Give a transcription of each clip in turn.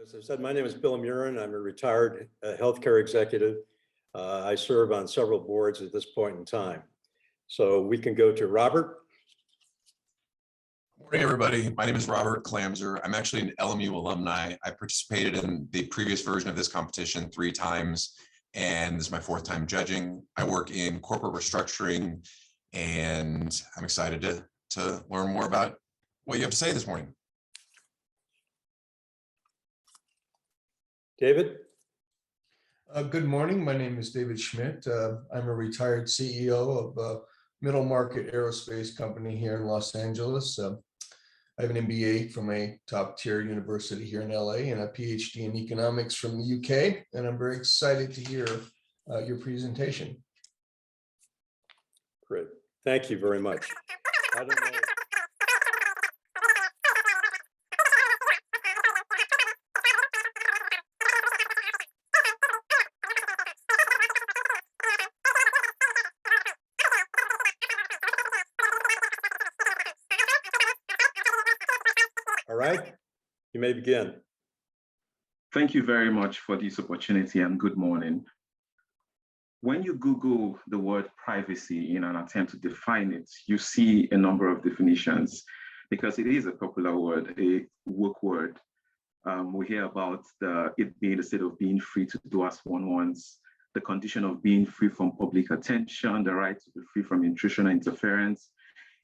As I said, my name is Bill Murin. I'm a retired healthcare executive. I serve on several boards at this point in time. So we can go to Robert. Morning, everybody. My name is Robert Clamser. I'm actually an LMU alumni. I participated in the previous version of this competition 3 times, and this is my 4th time judging. I work in corporate restructuring, and I'm excited to learn more about what you have to say this morning. David. Good morning. My name is David Schmidt. I'm a retired CEO of a middle market aerospace company here in Los Angeles. I have an MBA from a top tier university here in LA and a PhD in economics from the UK. And I'm very excited to hear your presentation. Great. Thank you very much. I don't know. All right, you may begin. Thank you very much for this opportunity and good morning. When you Google the word privacy in an attempt to define it, you see a number of definitions because it is a popular word, a woke word. We hear about it being the state of being free to do as one wants, the condition of being free from public attention, the right to be free from intrusion and interference.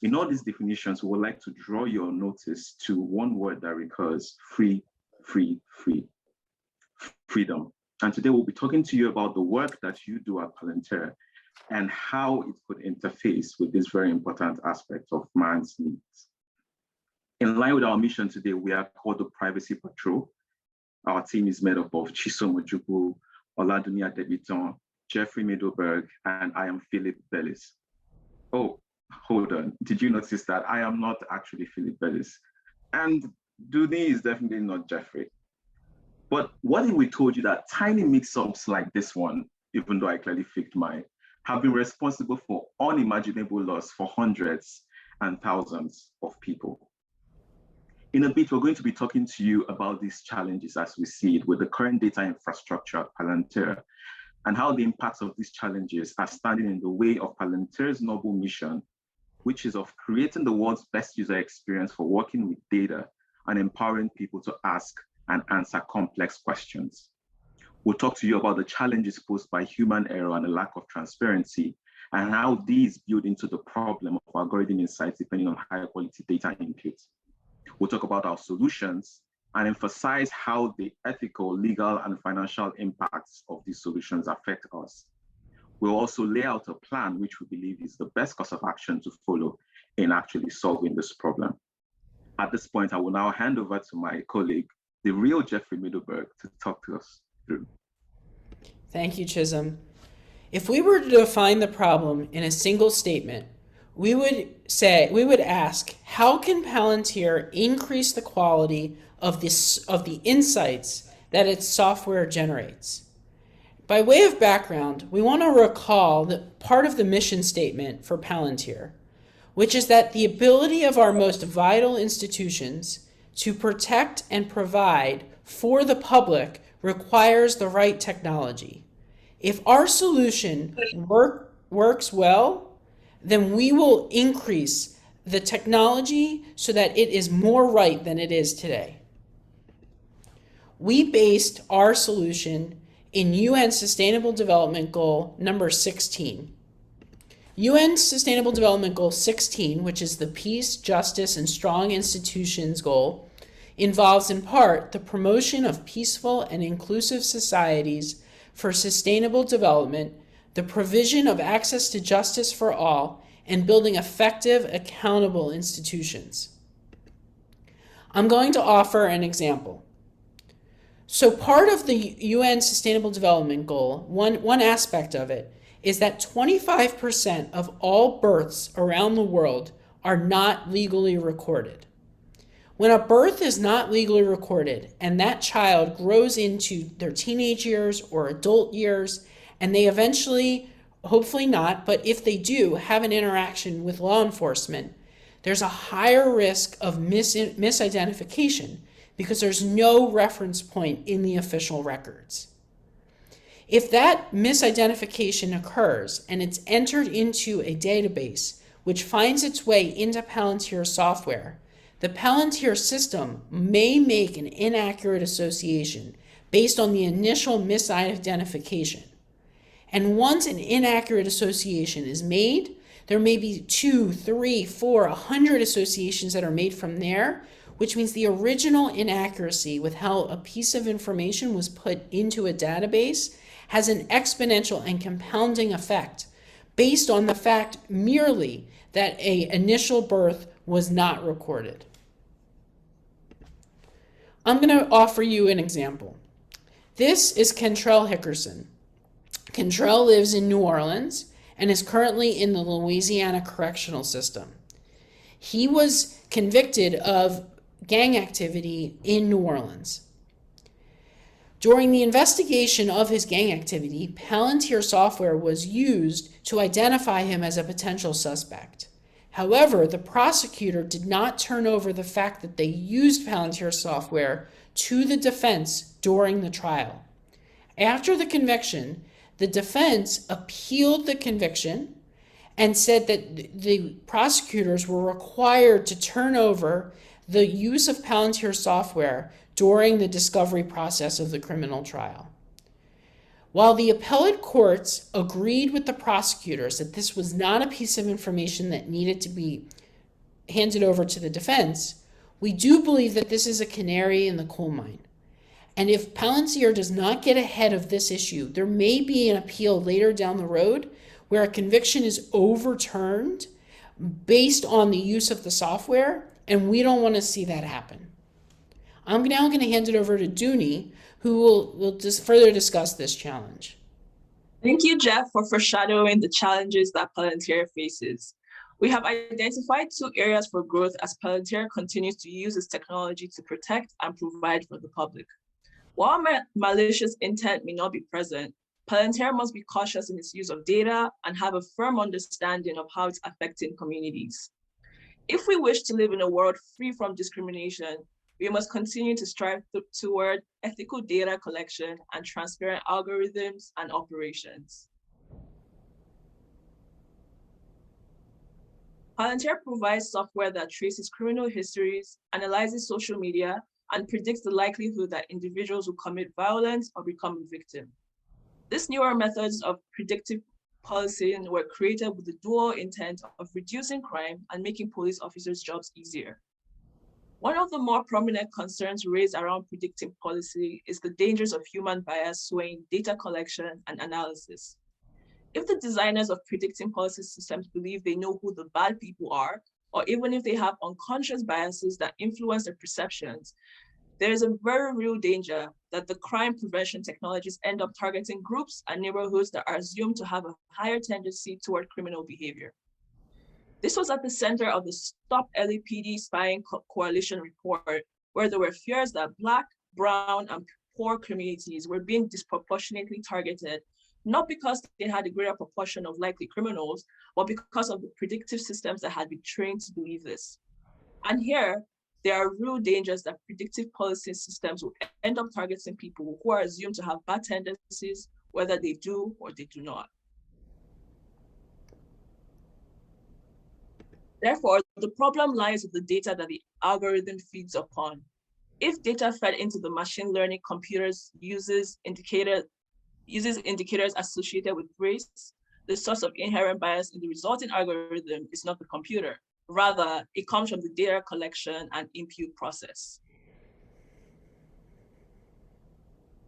In all these definitions, we would like to draw your notice to one word that recurs: free, free, free, freedom. And today we'll be talking to you about the work that you do at Palantir and how it could interface with this very important aspect of man's needs. In line with our mission today, we are called the Privacy Patrol. Our team is made up of Chisom Ojukwu, Oladunia Debiton, Jeffrey Middleberg, and I am Philip Bellis. Oh, hold on. Did you notice that I am not actually Philip Bellis? And Duni is definitely not Jeffrey. But what if we told you that tiny mix-ups like this one, even though I clearly faked mine, have been responsible for unimaginable loss for hundreds and thousands of people? In a bit, we're going to be talking to you about these challenges as we see it with the current data infrastructure at Palantir and how the impacts of these challenges are standing in the way of Palantir's noble mission, which is of creating the world's best user experience for working with data and empowering people to ask and answer complex questions. We'll talk to you about the challenges posed by human error and the lack of transparency, and how these build into the problem of algorithm insights depending on high quality data input. We'll talk about our solutions and emphasize how the ethical, legal, and financial impacts of these solutions affect us. We'll also lay out a plan which we believe is the best course of action to follow in actually solving this problem. At this point, I will now hand over to my colleague, the real Jeffrey Middleberg, to talk to us through. Thank you, Chisholm. If we were to define the problem in a single statement, we would ask, how can Palantir increase the quality of the insights that its software generates? By way of background, we want to recall that part of the mission statement for Palantir, which is that the ability of our most vital institutions to protect and provide for the public requires the right technology. If our solution works well, then we will increase the technology so that it is more right than it is today. We based our solution in UN Sustainable Development Goal number 16. UN Sustainable Development Goal 16, which is the Peace, Justice, and Strong Institutions goal, involves in part the promotion of peaceful and inclusive societies for sustainable development, the provision of access to justice for all, and building effective, accountable institutions. I'm going to offer an example. So part of the UN Sustainable Development Goal, one aspect of it, is that 25% of all births around the world are not legally recorded. When a birth is not legally recorded and that child grows into their teenage years or adult years, and they eventually, hopefully not, but if they do have an interaction with law enforcement, there's a higher risk of misidentification because there's no reference point in the official records. If that misidentification occurs and it's entered into a database which finds its way into Palantir software, the Palantir system may make an inaccurate association based on the initial misidentification. And once an inaccurate association is made, there may be 2, 3, 4, 100 associations that are made from there, which means the original inaccuracy with how a piece of information was put into a database has an exponential and compounding effect based on the fact merely that an initial birth was not recorded. I'm going to offer you an example. This is Kentrell Hickerson. Kentrell lives in New Orleans and is currently in the Louisiana Correctional System. He was convicted of gang activity in New Orleans. During the investigation of his gang activity, Palantir software was used to identify him as a potential suspect. However, the prosecutor did not turn over the fact that they used Palantir software to the defense during the trial. After the conviction, the defense appealed the conviction and said that the prosecutors were required to turn over the use of Palantir software during the discovery process of the criminal trial. While the appellate courts agreed with the prosecutors that this was not a piece of information that needed to be handed over to the defense, we do believe that this is a canary in the coal mine. And if Palantir does not get ahead of this issue, there may be an appeal later down the road where a conviction is overturned based on the use of the software, and we don't want to see that happen. I'm now going to hand it over to Dooney, who will just further discuss this challenge. Thank you, Jeff, for foreshadowing the challenges that Palantir faces. We have identified 2 areas for growth as Palantir continues to use its technology to protect and provide for the public. While malicious intent may not be present, Palantir must be cautious in its use of data and have a firm understanding of how it's affecting communities. If we wish to live in a world free from discrimination, we must continue to strive toward ethical data collection and transparent algorithms and operations. Palantir provides software that traces criminal histories, analyzes social media, and predicts the likelihood that individuals will commit violence or become a victim. These newer methods of predictive policing were created with the dual intent of reducing crime and making police officers' jobs easier. One of the more prominent concerns raised around predictive policy is the dangers of human bias swaying data collection and analysis. If the designers of predicting policy systems believe they know who the bad people are, or even if they have unconscious biases that influence their perceptions, there is a very real danger that the crime prevention technologies end up targeting groups and neighborhoods that are assumed to have a higher tendency toward criminal behavior. This was at the center of the Stop LAPD Spying Coalition report, where there were fears that Black, brown, and poor communities were being disproportionately targeted, not because they had a greater proportion of likely criminals, but because of the predictive systems that had been trained to believe this. And here, there are real dangers that predictive policy systems will end up targeting people who are assumed to have bad tendencies, whether they do or they do not. Therefore, the problem lies with the data that the algorithm feeds upon. If data fed into the machine learning computers uses indicators associated with race, the source of inherent bias in the resulting algorithm is not the computer. Rather, it comes from the data collection and input process.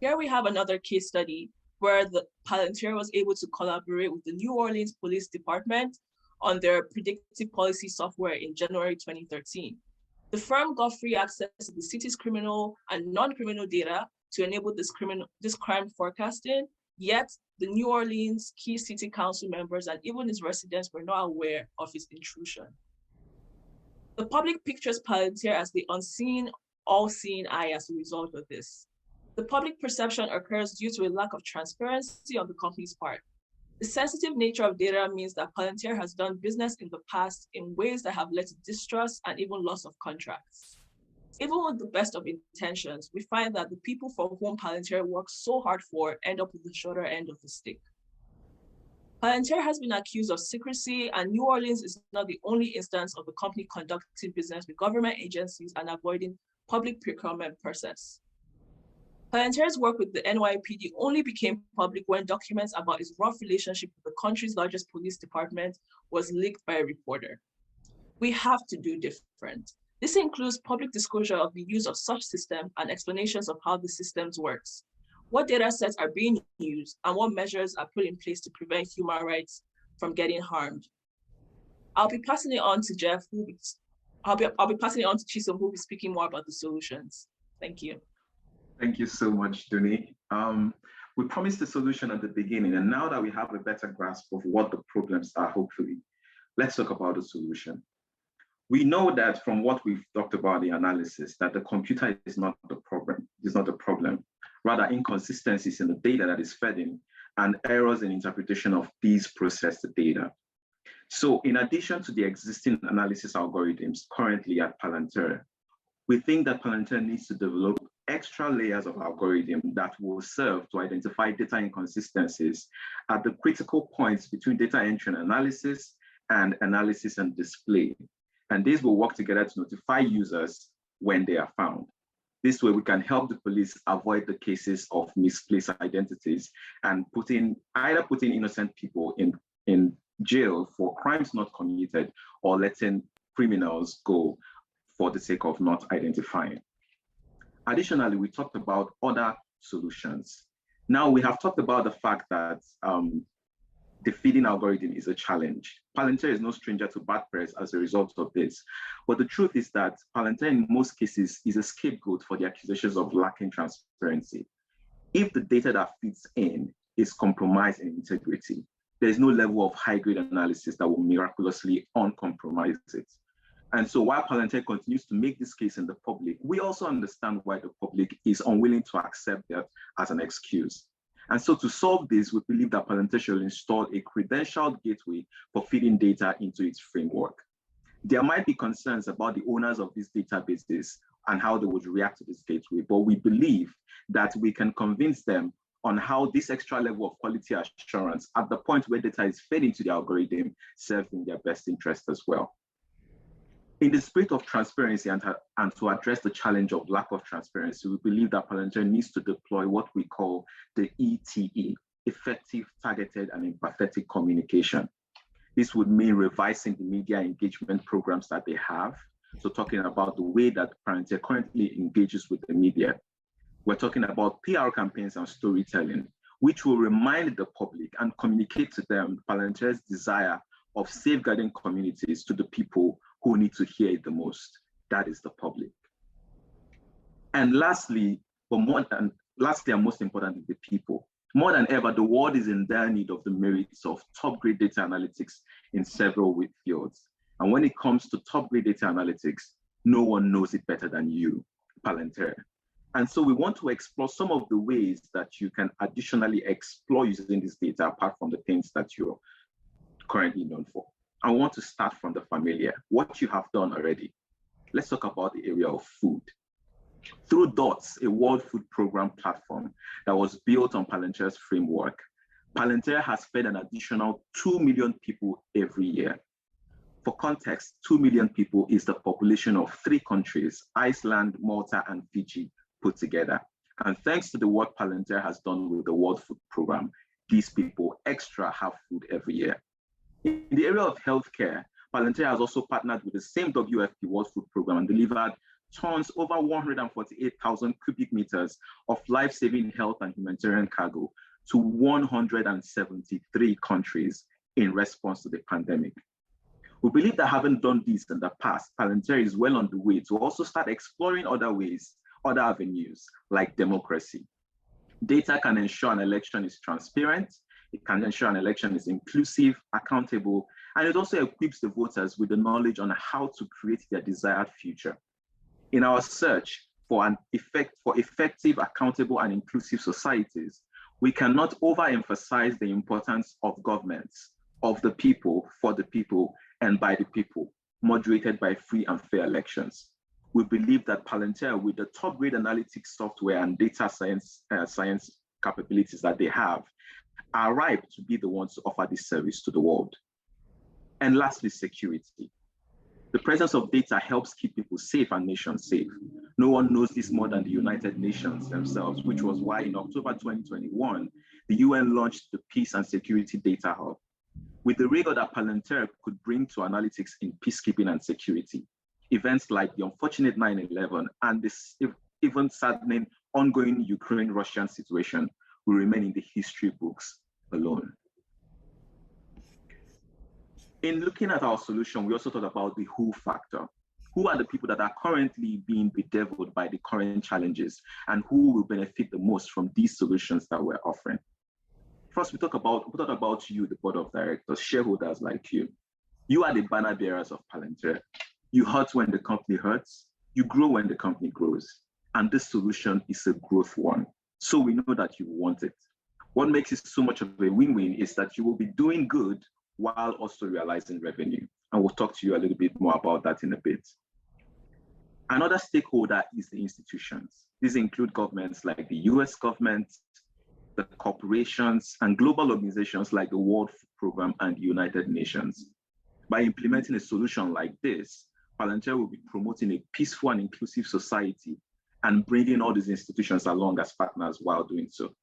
Here we have another case study where the Palantir was able to collaborate with the New Orleans Police Department on their predictive policy software in January 2013. The firm got free access to the city's criminal and non-criminal data to enable this crime forecasting, yet the New Orleans key city council members and even its residents were not aware of its intrusion. The public pictures Palantir as the unseen, all-seeing eye as a result of this. The public perception occurs due to a lack of transparency on the company's part. The sensitive nature of data means that Palantir has done business in the past in ways that have led to distrust and even loss of contracts. Even with the best of intentions, we find that the people for whom Palantir works so hard for end up with the shorter end of the stick. Palantir has been accused of secrecy, and New Orleans is not the only instance of the company conducting business with government agencies and avoiding public procurement process. Palantir's work with the NYPD only became public when documents about its rough relationship with the country's largest police department was leaked by a reporter. We have to do different. This includes public disclosure of the use of such systems and explanations of how the systems works, what data sets are being used, and what measures are put in place to prevent human rights from getting harmed. I'll be passing it on to Jeff, I'll be passing it on to Chisom, who will be speaking more about the solutions. Thank you. Thank you so much, Duni. We promised the solution at the beginning, and now that we have a better grasp of what the problems are, hopefully, let's talk about the solution. We know that from what we've talked about the analysis, that the computer is not the problem, rather inconsistencies in the data that is fed in and errors in interpretation of these processed data. So in addition to the existing analysis algorithms currently at Palantir, we think that Palantir needs to develop extra layers of algorithm that will serve to identify data inconsistencies at the critical points between data entry and analysis and display. And these will work together to notify users when they are found. This way we can help the police avoid the cases of misplaced identities and either putting innocent people in jail for crimes not committed or letting criminals go for the sake of not identifying. Additionally, we talked about other solutions. Now we have talked about the fact that the feeding algorithm is a challenge. Palantir is no stranger to bad press as a result of this. But the truth is that Palantir in most cases is a scapegoat for the accusations of lacking transparency. If the data that feeds in is compromised in integrity, there's no level of high-grade analysis that will miraculously uncompromise it. And so while Palantir continues to make this case in the public, we also understand why the public is unwilling to accept that as an excuse. And so to solve this, we believe that Palantir should install a credentialed gateway for feeding data into its framework. There might be concerns about the owners of these databases and how they would react to this gateway, but we believe that we can convince them on how this extra level of quality assurance at the point where data is fed into the algorithm serves in their best interest as well. In the spirit of transparency and to address the challenge of lack of transparency, we believe that Palantir needs to deploy what we call the ETE, effective, targeted, and empathetic communication. This would mean revising the media engagement programs that they have. So talking about the way that Palantir currently engages with the media. We're talking about PR campaigns and storytelling, which will remind the public and communicate to them Palantir's desire of safeguarding communities to the people who need to hear it the most. That is the public. And lastly, and most importantly, the people. More than ever, the world is in dire need of the merits of top-grade data analytics in several fields. And when it comes to top-grade data analytics, no one knows it better than you, Palantir. And so we want to explore some of the ways that you can additionally explore using this data apart from the things that you're currently known for. I want to start from the familiar, what you have done already. Let's talk about the area of food. Through DOTS, a World Food Program platform that was built on Palantir's framework, Palantir has fed an additional 2 million people every year. For context, 2 million people is the population of 3 countries, Iceland, Malta, and Fiji put together. And thanks to the work Palantir has done with the World Food Program, these people extra have food every year. In the area of healthcare, Palantir has also partnered with the same WFP World Food Program and delivered tons over 148,000 cubic meters of life-saving health and humanitarian cargo to 173 countries in response to the pandemic. We believe that having done this in the past, Palantir is well on the way to also start exploring other ways, other avenues like democracy. Data can ensure an election is transparent, it can ensure an election is inclusive, accountable, and it also equips the voters with the knowledge on how to create their desired future. In our search for effective, accountable, and inclusive societies, we cannot overemphasize the importance of governments, of the people, for the people, and by the people, moderated by free and fair elections. we believe that Palantir, with the top grade analytics software and data science capabilities that they have, are ripe to be the ones to offer this service to the world. And lastly, security. The presence of data helps keep people safe and nations safe. No one knows this more than the United Nations themselves, which was why in October 2021, the UN launched the Peace and Security Data Hub, with the rigor that Palantir could bring to analytics in peacekeeping and security. Events like the unfortunate 9/11 and this even saddening ongoing Ukraine-Russian situation will remain in the history books alone. In looking at our solution, we also thought about the who factor. Who are the people that are currently being bedeviled by the current challenges, and who will benefit the most from these solutions that we're offering? First, we thought about you, the board of directors, shareholders like you. You are the banner bearers of Palantir. You hurt when the company hurts, you grow when the company grows. And this solution is a growth one. So we know that you want it. What makes it so much of a win-win is that you will be doing good while also realizing revenue. And we'll talk to you a little bit more about that in a bit. Another stakeholder is the institutions. These include governments like the US government, the corporations, and global organizations like the World Food Programme and the United Nations. By implementing a solution like this, Palantir will be promoting a peaceful and inclusive society and bringing all these institutions along as partners while doing so.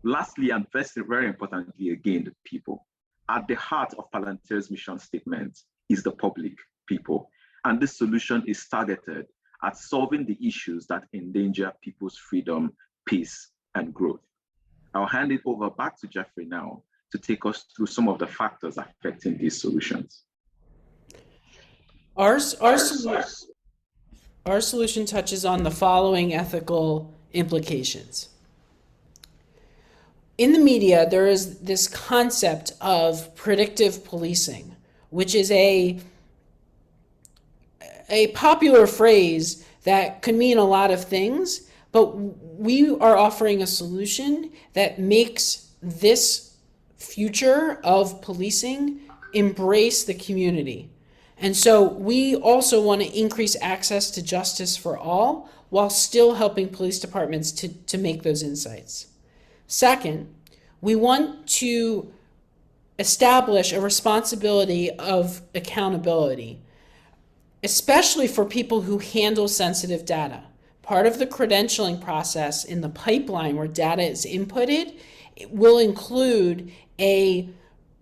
Lastly, and very importantly, again, the people. At the heart of Palantir's mission statement is the public, people. And this solution is targeted at solving the issues that endanger people's freedom, peace, and growth. I'll hand it over back to Jeffrey now to take us through some of the factors affecting these solutions. Our solution touches on the following ethical implications. In the media, there is this concept of predictive policing, which is a popular phrase that could mean a lot of things, but we are offering a solution that makes this future of policing embrace the community. And so we also want to increase access to justice for all while still helping police departments to make those insights. Second, we want to establish a responsibility of accountability, especially for people who handle sensitive data. Part of the credentialing process in the pipeline where data is inputted will include an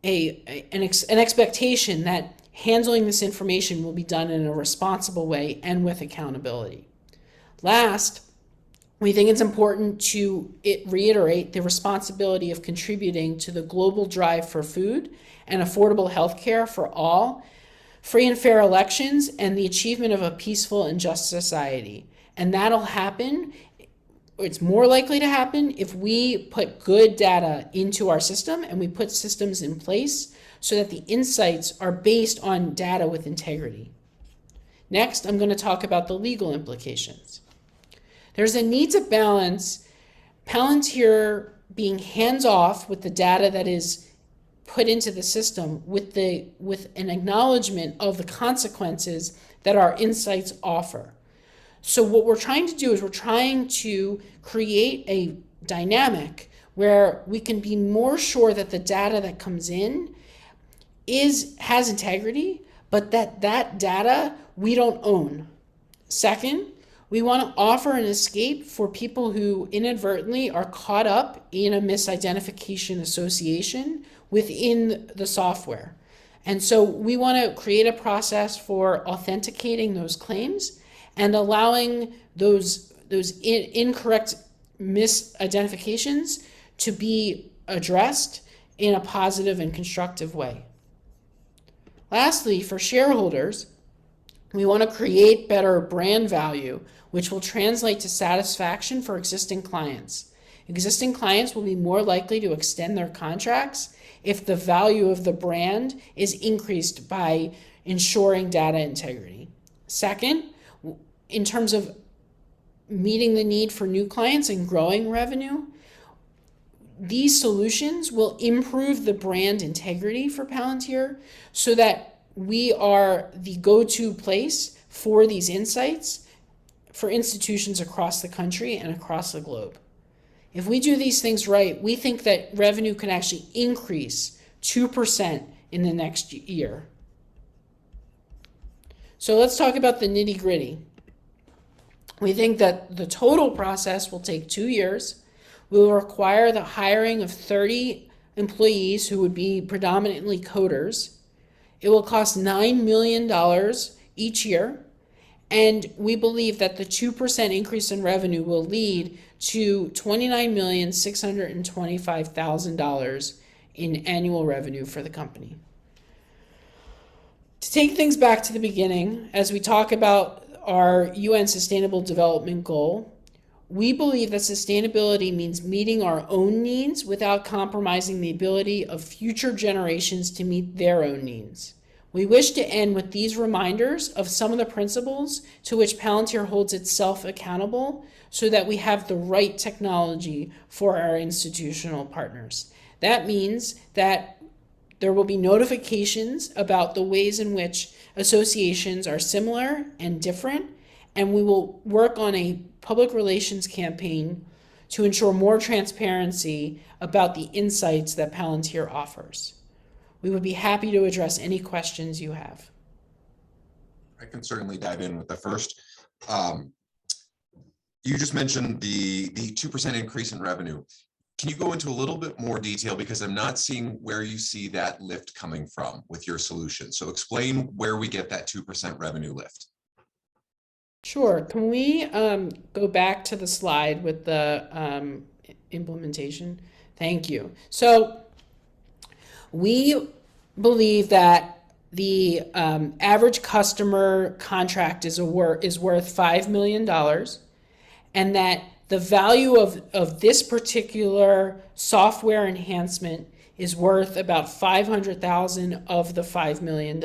expectation that handling this information will be done in a responsible way and with accountability. Last, we think it's important to reiterate the responsibility of contributing to the global drive for food and affordable healthcare for all, free and fair elections, and the achievement of a peaceful and just society. And that'll happen, it's more likely to happen if we put good data into our system and we put systems in place so that the insights are based on data with integrity. Next, I'm going to talk about the legal implications. There's a need to balance Palantir being hands-off with the data that is put into the system with an acknowledgement of the consequences that our insights offer. So what we're trying to do is we're trying to create a dynamic where we can be more sure that the data that comes in has integrity, but that data we don't own. Second, we want to offer an escape for people who inadvertently are caught up in a misidentification association within the software. And so we want to create a process for authenticating those claims and allowing those incorrect misidentifications to be addressed in a positive and constructive way. Lastly, for shareholders, we want to create better brand value, which will translate to satisfaction for existing clients. Existing clients will be more likely to extend their contracts if the value of the brand is increased by ensuring data integrity. Second, in terms of meeting the need for new clients and growing revenue, these solutions will improve the brand integrity for Palantir so that we are the go-to place for these insights for institutions across the country and across the globe. If we do these things right, we think that revenue can actually increase 2% in the next year. So let's talk about the nitty-gritty. We think that the total process will take 2 years. We will require the hiring of 30 employees who would be predominantly coders. It will cost $9 million each year. And we believe that the 2% increase in revenue will lead to $29,625,000 in annual revenue for the company. To take things back to the beginning, as we talk about our UN Sustainable Development Goal, we believe that sustainability means meeting our own needs without compromising the ability of future generations to meet their own needs. We wish to end with these reminders of some of the principles to which Palantir holds itself accountable so that we have the right technology for our institutional partners. That means that there will be notifications about the ways in which associations are similar and different, and we will work on a public relations campaign to ensure more transparency about the insights that Palantir offers. We would be happy to address any questions you have. I can certainly dive in with the first. You just mentioned the 2% increase in revenue. Can you go into a little bit more detail, because I'm not seeing where you see that lift coming from with your solution. So explain where we get that 2% revenue lift. Sure. Can we go back to the slide with the implementation? Thank you. So we believe that the average customer contract is worth $5 million, and that the value of this particular software enhancement is worth about $500,000 of the $5 million.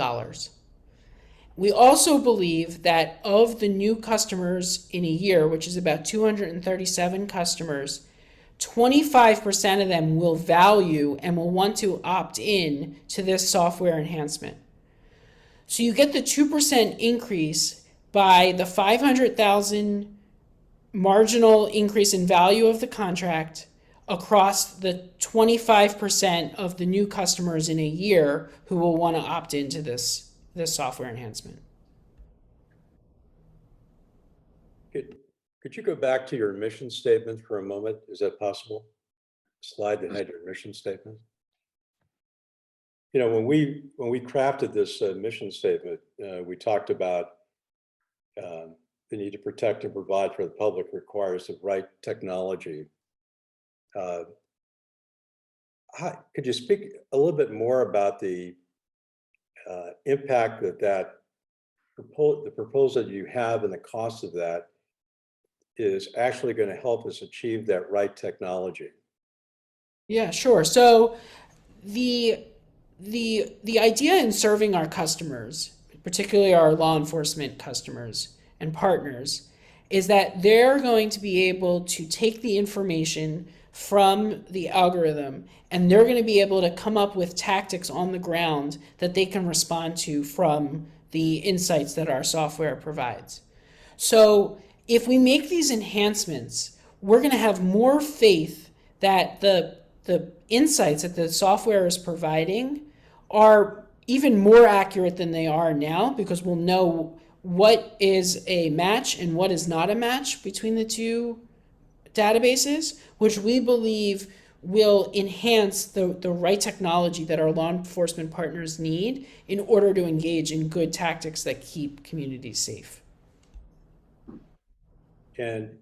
We also believe that of the new customers in a year, which is about 237 customers, 25% of them will value and will want to opt in to this software enhancement. So you get the 2% increase by the $500,000 marginal increase in value of the contract across the 25% of the new customers in a year who will want to opt into this software enhancement. Could you go back to your mission statement for a moment? Is that possible? Slide that had your mission statement. You know, when we crafted this mission statement, we talked about the need to protect and provide for the public requires the right technology. Could you speak a little bit more about the impact that the proposal that you have and the cost of that is actually going to help us achieve that right technology? Yeah, sure. So the idea in serving our customers, particularly our law enforcement customers and partners, is that they're going to be able to take the information from the algorithm, and they're going to be able to come up with tactics on the ground that they can respond to from the insights that our software provides. So if we make these enhancements, we're going to have more faith that the insights that the software is providing are even more accurate than they are now, because we'll know what is a match and what is not a match between the two databases, which we believe will enhance the right technology that our law enforcement partners need in order to engage in good tactics that keep communities safe. And,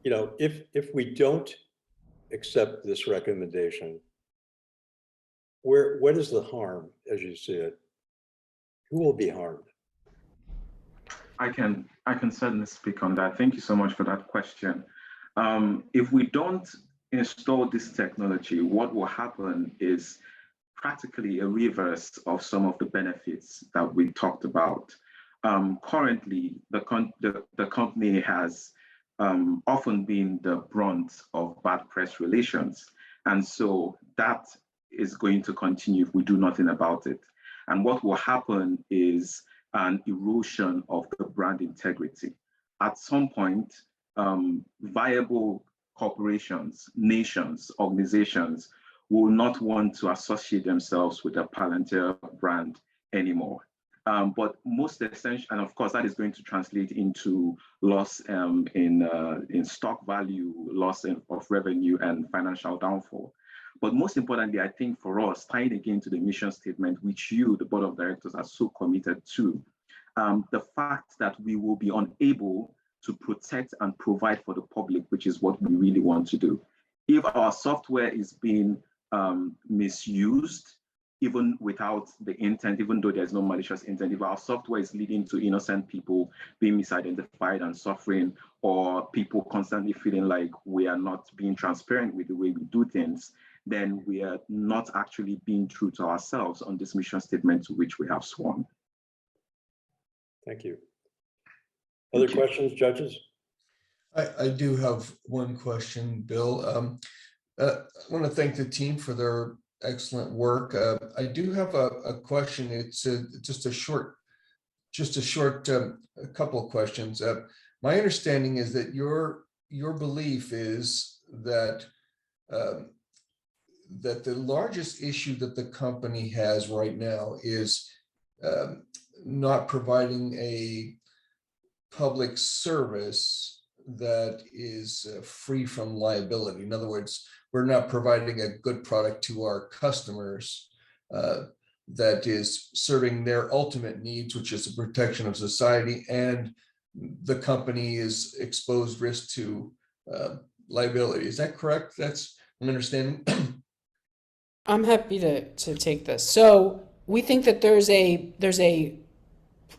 you know, if we don't accept this recommendation, what is the harm as you see it? Who will be harmed? I can certainly speak on that. Thank you so much for that question. If we don't install this technology, what will happen is practically a reverse of some of the benefits that we talked about. Currently, the company has often been the brunt of bad press relations. And so that is going to continue if we do nothing about it. And what will happen is and erosion of the brand integrity. At some point, viable corporations, nations, organizations will not want to associate themselves with the Palantir brand anymore. But most essential, and of course, that is going to translate into loss in stock value, loss of revenue, and financial downfall. But most importantly, I think for us, tying again to the mission statement, which you, the board of directors, are so committed to, the fact that we will be unable to protect and provide for the public, which is what we really want to do. If our software is being misused, even without the intent, even though there's no malicious intent, if our software is leading to innocent people being misidentified and suffering, or people constantly feeling like we are not being transparent with the way we do things, then we are not actually being true to ourselves on this mission statement to which we have sworn. Thank you. Other questions, judges? I do have one question, Bill. I want to thank the team for their excellent work. I do have a question. It's just a short couple of questions. My understanding is that your belief is that that the largest issue that the company has right now is not providing a public service that is free from liability. In other words, we're not providing a good product to our customers that is serving their ultimate needs, which is the protection of society, and the company is exposed risk to liability. Is that correct? That's an understanding. I'm happy to take this. So we think that there's a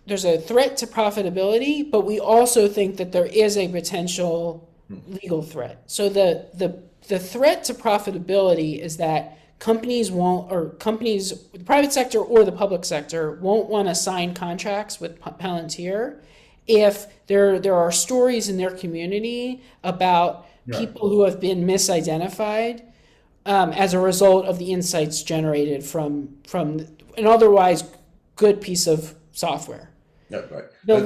threat to profitability, but we also think that there is a potential legal threat. So the threat to profitability is that companies, the private sector or the public sector, won't want to sign contracts with Palantir if there are stories in their community about people who have been misidentified as a result of the insights generated from an otherwise good piece of software. Yeah, right. The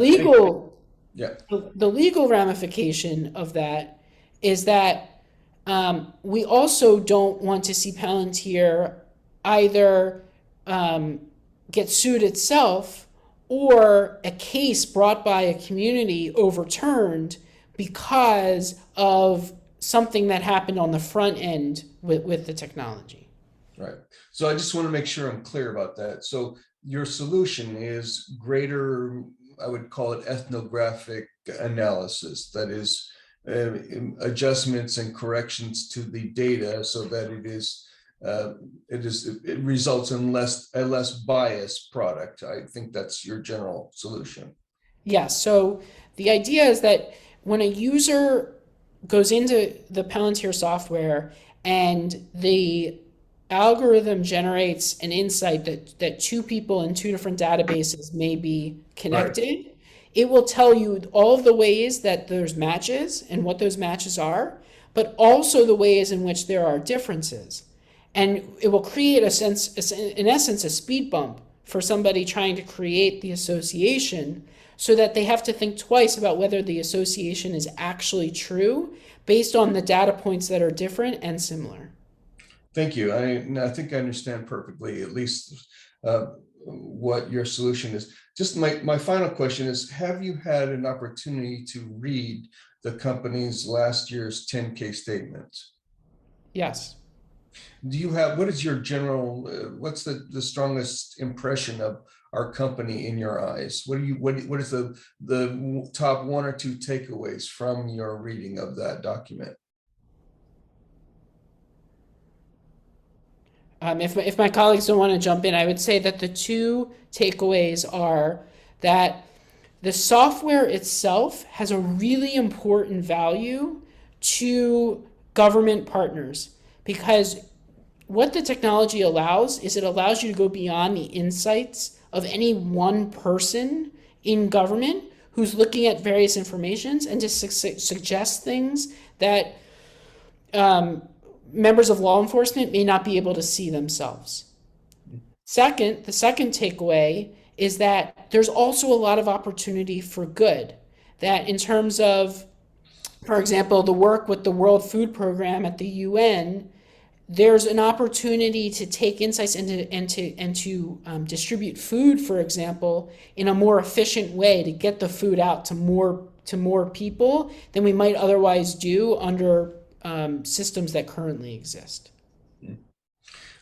legal ramification of that is that we also don't want to see Palantir either get sued itself or a case brought by a community overturned because of something that happened on the front end with the technology. Right. So I just want to make sure I'm clear about that. So your solution is greater, I would call it ethnographic analysis, that is adjustments and corrections to the data so that it results in a less biased product. I think that's your general solution. Yes. So the idea is that when a user goes into the Palantir software and the algorithm generates an insight that two people in two different databases may be connected, it will tell you all of the ways that there's matches and what those matches are, but also the ways in which there are differences. And it will create in essence, a speed bump for somebody trying to create the association so that they have to think twice about whether the association is actually true based on the data points that are different and similar. Thank you. I think I understand perfectly, at least what your solution is. Just my final question is, have you had an opportunity to read the company's last year's 10K statements? Yes. Do you have, what is your general, what's the strongest impression of our company in your eyes? What is the top one or two takeaways from your reading of that document? If my colleagues don't want to jump in, I would say that the two takeaways are that the software itself has a really important value to government partners, because what the technology allows is it allows you to go beyond the insights of any one person in government who's looking at various informations and to suggest things that members of law enforcement may not be able to see themselves. The second takeaway is that there's also a lot of opportunity for good. That in terms of, for example, the work with the World Food Program at the UN, there's an opportunity to take insights and to distribute food, for example, in a more efficient way to get the food out to more people than we might otherwise do under systems that currently exist.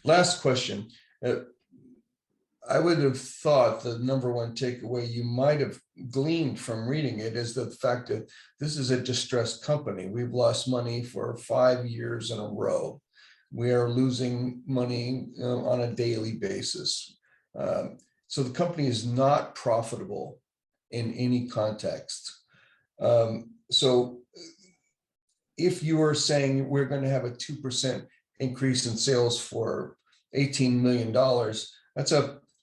Last question. I would have thought the number one takeaway you might have gleaned from reading it is the fact that this is a distressed company. We've lost money for 5 years in a row. We are losing money on a daily basis. So the company is not profitable in any context. So if you are saying we're going to have a 2% increase in sales for $18 million,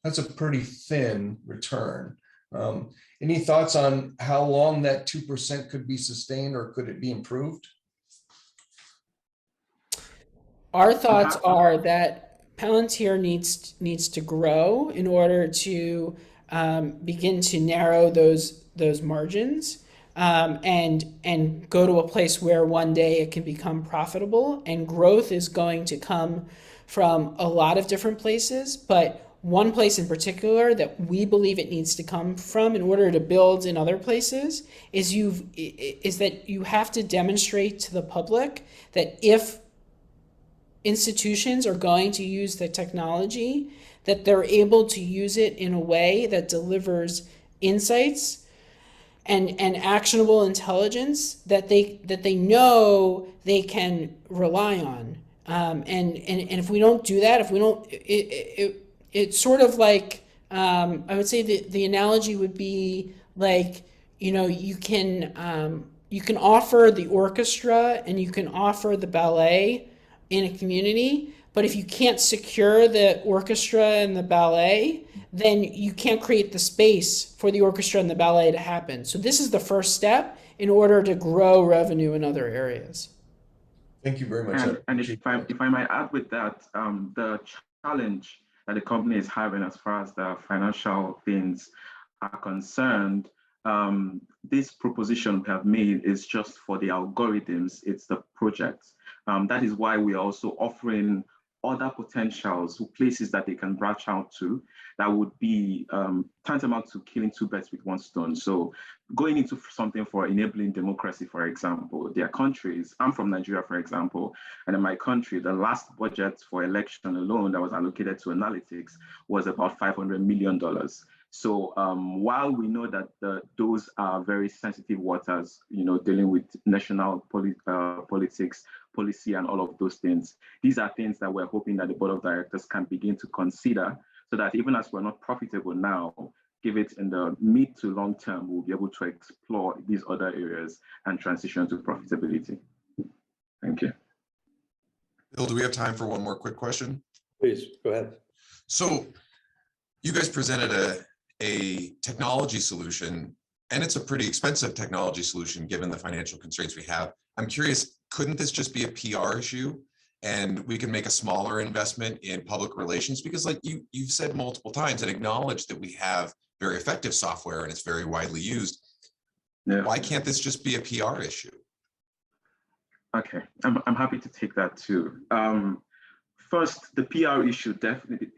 that's a pretty thin return. Any thoughts on how long that 2% could be sustained, or could it be improved? Our thoughts are that Palantir needs to grow in order to begin to narrow those margins and go to a place where one day it can become profitable. And growth is going to come from a lot of different places, but one place in particular that we believe it needs to come from in order to build in other places is that you have to demonstrate to the public that if institutions are going to use the technology, that they're able to use it in a way that delivers insights and actionable intelligence that they know they can rely on. And if we don't do that, if we don't, it's sort of like, I would say the analogy would be like, you can offer the orchestra and you can offer the ballet in a community, but if you can't secure the orchestra and the ballet, then you can't create the space for the orchestra and the ballet to happen. So this is the first step in order to grow revenue in other areas. Thank you very much. And if I might add with that, the challenge that the company is having as far as the financial things are concerned, this proposition we have made is just for the algorithms, it's the projects. That is why we're also offering other potentials, places that they can branch out to that would be tantamount to killing two birds with one stone. So going into something for enabling democracy, for example, there are countries, I'm from Nigeria, for example, and in my country, the last budget for election alone that was allocated to analytics was about $500 million. So while we know that those are very sensitive waters, dealing with national politics, policy, and all of those things, these are things that we're hoping that the board of directors can begin to consider, so that even as we're not profitable now, give it in the mid to long term, we'll be able to explore these other areas and transition to profitability. Thank you. Bill, do we have time for one more quick question? Please, go ahead. So you guys presented a technology solution, and it's a pretty expensive technology solution given the financial constraints we have. I'm curious, couldn't this just be a PR issue and we can make a smaller investment in public relations? Because like you've said multiple times and acknowledged that we have very effective software and it's very widely used. Yeah. Why can't this just be a PR issue? Okay, I'm happy to take that too. First, the PR issue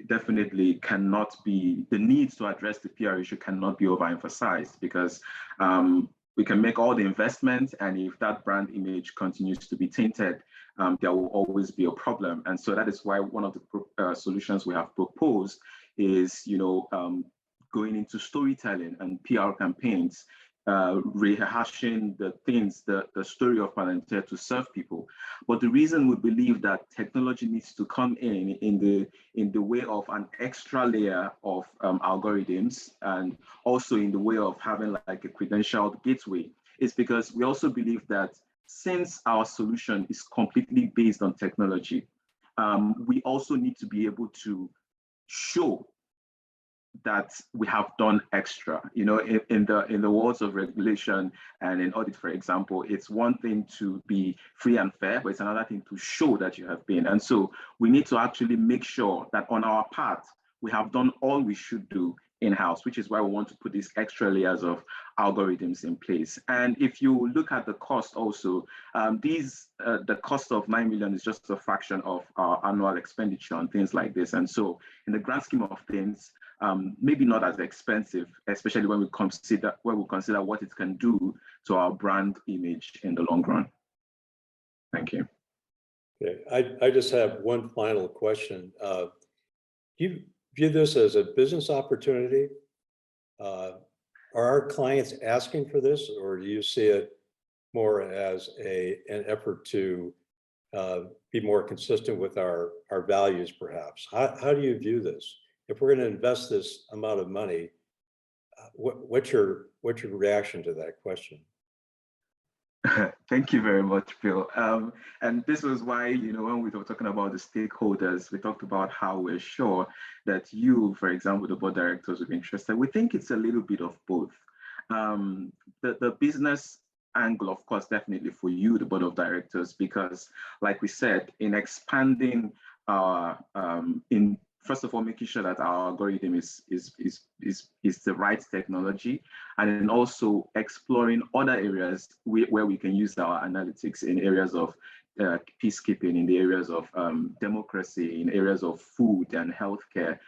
definitely cannot be, the need to address the PR issue cannot be overemphasized, because we can make all the investments, and if that brand image continues to be tainted, there will always be a problem. And so that is why one of the solutions we have proposed is, going into storytelling and PR campaigns, rehashing the things, the story of Palantir to serve people. But the reason we believe that technology needs to come in the way of an extra layer of algorithms, and also in the way of having like a credentialed gateway, is because we also believe that since our solution is completely based on technology, we also need to be able to show that we have done extra. In the words of regulation and in audit, for example, it's one thing to be free and fair, but it's another thing to show that you have been. And so we need to actually make sure that on our part, we have done all we should do in-house, which is why we want to put these extra layers of algorithms in place. And if you look at the cost also, the cost of 9 million is just a fraction of our annual expenditure on things like this. And so in the grand scheme of things, maybe not as expensive, especially when we consider what it can do to our brand image in the long run. Thank you. Okay, I just have one final question. Do you view this as a business opportunity? Are our clients asking for this, or do you see it more as an effort to be more consistent with our values, perhaps? How do you view this? If we're going to invest this amount of money, what's your reaction to that question? Thank you very much, Bill. And this was why, when we were talking about the stakeholders, we talked about how we're sure that you, for example, the board directors will be interested. We think it's a little bit of both. The business angle, of course, definitely for you, the board of directors, because like we said, in expanding first of all, making sure that our algorithm is the right technology, and then also exploring other areas where we can use our analytics in areas of peacekeeping, in the areas of democracy, in areas of food and healthcare.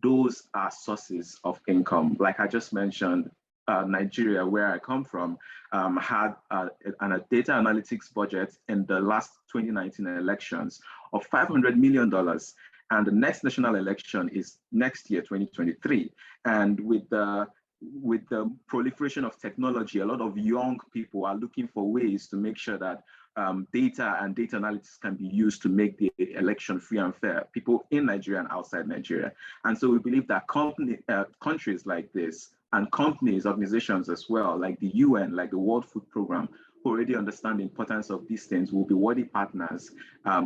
Those are sources of income. Like I just mentioned, Nigeria, where I come from, had a data analytics budget in the last 2019 elections of $500 million. And the next national election is next year, 2023. And with the proliferation of technology, a lot of young people are looking for ways to make sure that data and data analytics can be used to make the election free and fair, people in Nigeria and outside Nigeria. And so we believe that countries like this, and companies, organizations as well, like the UN, like the World Food Program, who already understand the importance of these things, will be worthy partners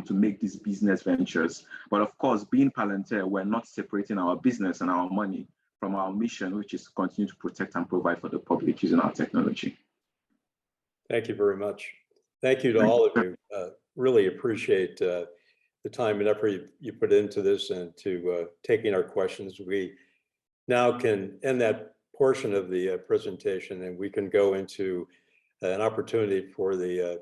to make these business ventures. But of course, being Palantir, we're not separating our business and our money from our mission, which is to continue to protect and provide for the public using our technology. Thank you very much. Thank you to all of you. Really appreciate the time and effort you put into this and to taking our questions. We now can end that portion of the presentation, and we can go into an opportunity for the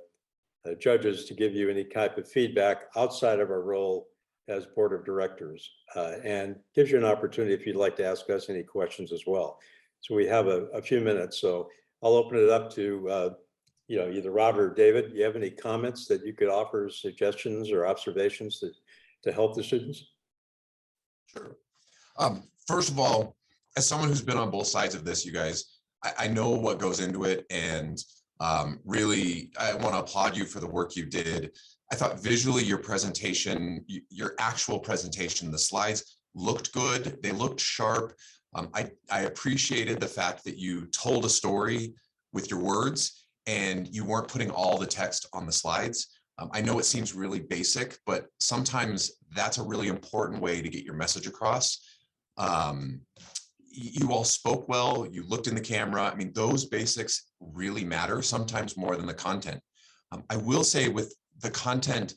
judges to give you any type of feedback outside of our role as board of directors, and gives you an opportunity if you'd like to ask us any questions as well. So we have a few minutes, so I'll open it up to either Robert or David. Do you have any comments that you could offer, suggestions or observations to help the students? Sure. First of all, as someone who's been on both sides of this, you guys, I know what goes into it, and really, I want to applaud you for the work you did. I thought visually your presentation, your actual presentation, the slides looked good. They looked sharp. I appreciated the fact that you told a story with your words and you weren't putting all the text on the slides. I know it seems really basic, but sometimes that's a really important way to get your message across. You all spoke well, you looked in the camera. I mean, those basics really matter, sometimes more than the content. I will say with the content,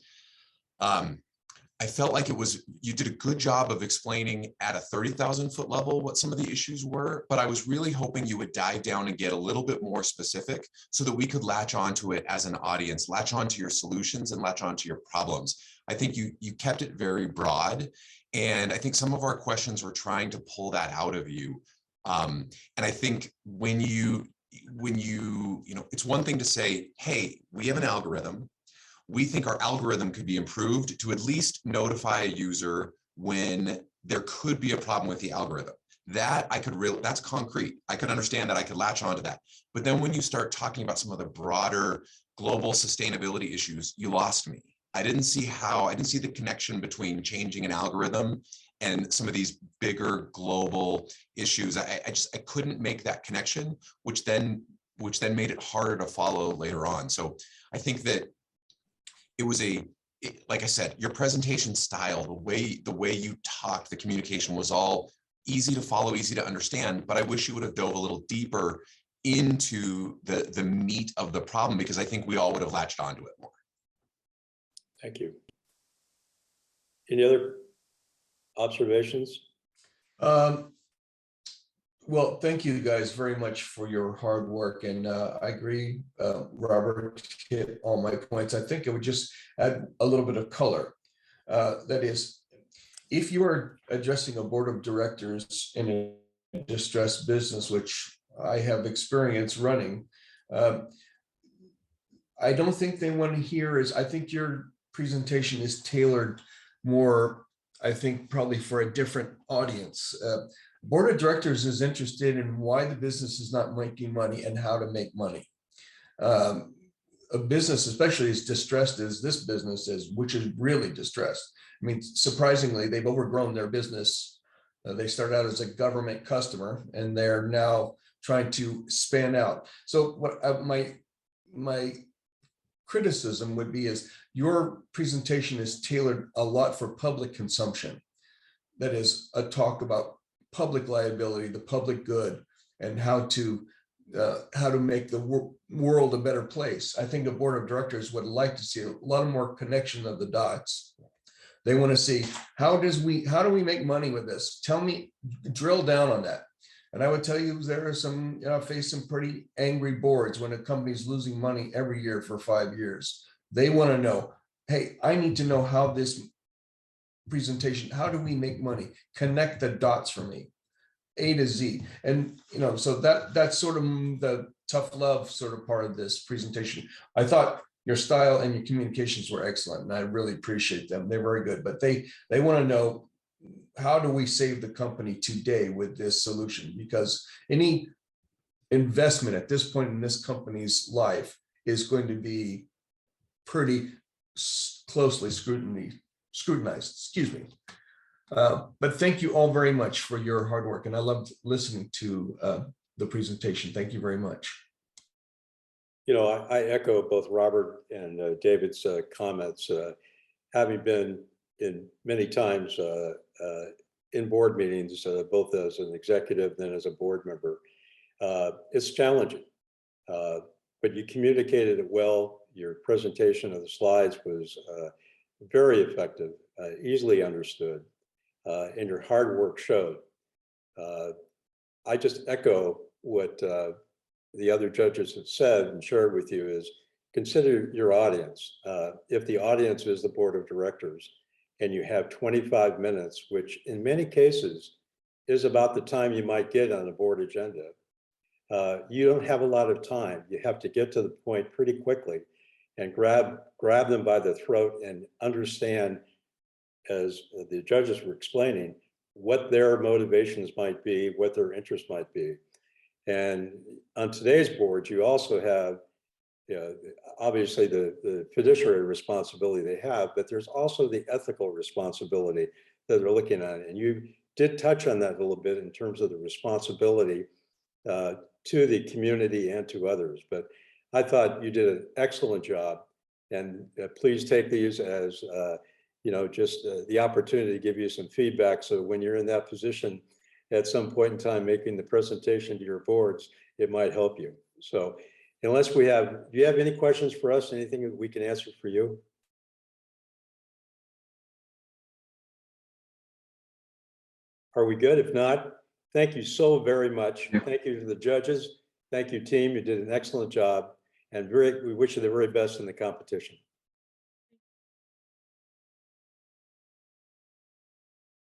I felt like you did a good job of explaining at a 30,000 foot level what some of the issues were, but I was really hoping you would dive down and get a little bit more specific so that we could latch onto it as an audience, latch onto your solutions and latch onto your problems. I think you kept it very broad. And I think some of our questions were trying to pull that out of you. And I think when you it's one thing to say, hey, we have an algorithm. We think our algorithm could be improved to at least notify a user when there could be a problem with the algorithm. That that's concrete. I could understand that. I could latch onto that. But then when you start talking about some of the broader global sustainability issues, you lost me. I didn't see the connection between changing an algorithm and some of these bigger global issues. I couldn't make that connection, which then made it harder to follow later on. So I think that it was like I said, your presentation style, the way you talked, the communication was all easy to follow, easy to understand, but I wish you would have dove a little deeper into the meat of the problem, because I think we all would have latched onto it more. Thank you. Any other observations? Well, thank you guys very much for your hard work. And I agree, Robert hit all my points. I think it would just add a little bit of color. That is, if you are addressing a board of directors in a distressed business, which I have experience running, I don't think they want to hear is, I think your presentation is tailored more, I think probably for a different audience. Board of directors is interested in why the business is not making money and how to make money. A business, especially as distressed as this business is, which is really distressed. I mean, surprisingly, they've overgrown their business. They started out as a government customer and they're now trying to span out. So what my criticism would be is your presentation is tailored a lot for public consumption. That is a talk about public liability, the public good, and how to make the world a better place. I think the board of directors would like to see a lot more connection of the dots. They want to see how do we make money with this? Tell me, drill down on that. And I would tell you there are some, I face some pretty angry boards when a company's losing money every year for 5 years. They want to know, hey, I need to know how this presentation, how do we make money? Connect the dots for me, A to Z. And, so that's sort of the tough love sort of part of this presentation. I thought your style and your communications were excellent, and I really appreciate them. They're very good, but they want to know, how do we save the company today with this solution? Because any investment at this point in this company's life is going to be pretty closely scrutinized, excuse me. But thank you all very much for your hard work. And I loved listening to the presentation. Thank you very much. I echo both Robert and David's comments. Having been in many times in board meetings, both as an executive then as a board member, it's challenging, but you communicated it well. Your presentation of the slides was very effective, easily understood, and your hard work showed. I just echo what the other judges have said and shared with you is consider your audience. If the audience is the board of directors and you have 25 minutes, which in many cases is about the time you might get on a board agenda, you don't have a lot of time. You have to get to the point pretty quickly and grab them by the throat and understand, as the judges were explaining, what their motivations might be, what their interests might be. And on today's board, you also have, obviously the fiduciary responsibility they have, but there's also the ethical responsibility that they're looking at. And you did touch on that a little bit in terms of the responsibility to the community and to others. But I thought you did an excellent job. And please take these as, just the opportunity to give you some feedback. So when you're in that position at some point in time, making the presentation to your boards, it might help you. So unless do you have any questions for us? Anything that we can answer for you? Are we good? If not, thank you so very much. Thank you to the judges. Thank you, team. You did an excellent job. And we wish you the very best in the competition.